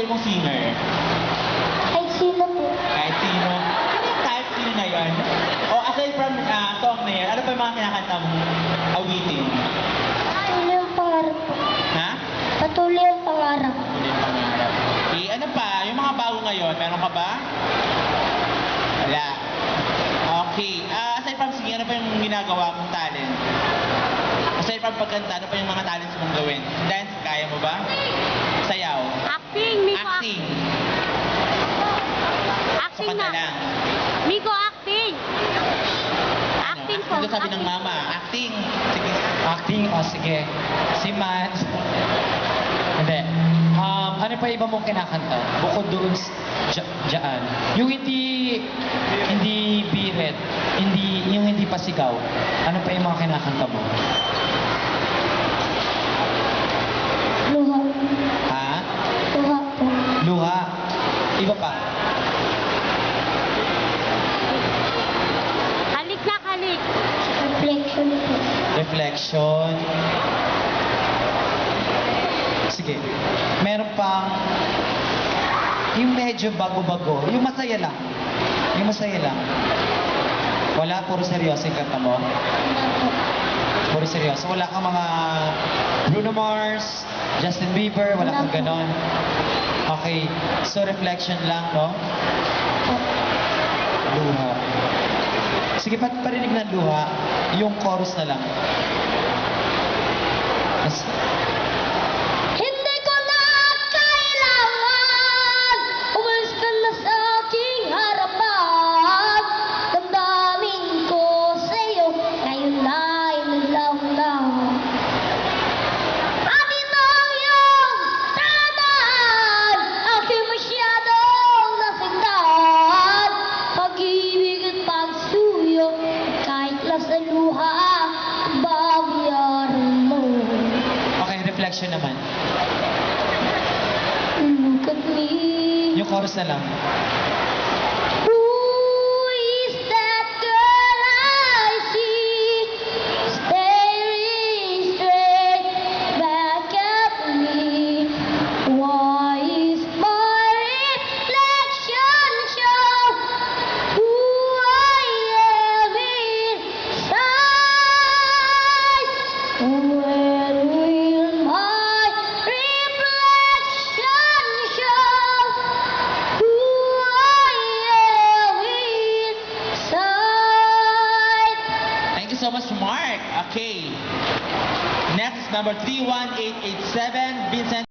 in-idol mong singer? Kahit sino po. Kahit sino? Sino yung type? Sino na yun? O aside from song na yan, ano pa yung mga kinakanta mong awitin? Patuloy ang pangarap po. Ha? Patuloy ang pangarap. Huli ang pangarap. Eh, ano pa? Yung mga bago ngayon, meron ka ba? Wala. Okay. Aside from singing, ano pa yung ginagawa mong talent? Aside from pagkanta, ano pa yung mga talents mong gawin? Dance, kaya mo ba? Sayaw? Acting, Miko. Acting? Acting Sa kanta na. lang. Miko, acting. Acting po. Ano sabi ng mama? Acting. Sige. Acting, o sige. Si Matt. Hindi. Ano pa iba mong kinakanta? Bukod doon dyan. Yung hindi birit, yung hindi pasigaw. Ano pa yung mga kinakanta mo? Luha. Ha? Luha po. Luha. Iba pa? Halik na, halik. Reflection po. Reflection. Sige. Meron pang yung medyo bago-bago. Yung masaya lang. Yung masaya lang. Wala, puro seryoso yung kanta mo. Wala po. Puro seryoso. Wala kang mga Bruno Mars, Justin Bieber, wala kang ganon. Okay. So, reflection lang, no? Po. Luha. Sige, parinig ng luha. Yung chorus na lang. Hindi ko na kailangan umalis ka na sa aking harapan. Damdamin ko sa'yo ngayon ay nalaw na. At ito ang iyong tandaan, aking masyadong nasaktan. Pag-ibig at pagsuyo, kahit lang sa luha, babayaran mo. Okay, reflection naman. Look at me. Yung chorus na lang. Who is that girl I see staring straight back at me? Why is my reflection show who I am inside? When will my reflection show who I am inside? Thank you so much, Mark. Okay. Next is number 31887, Vincent.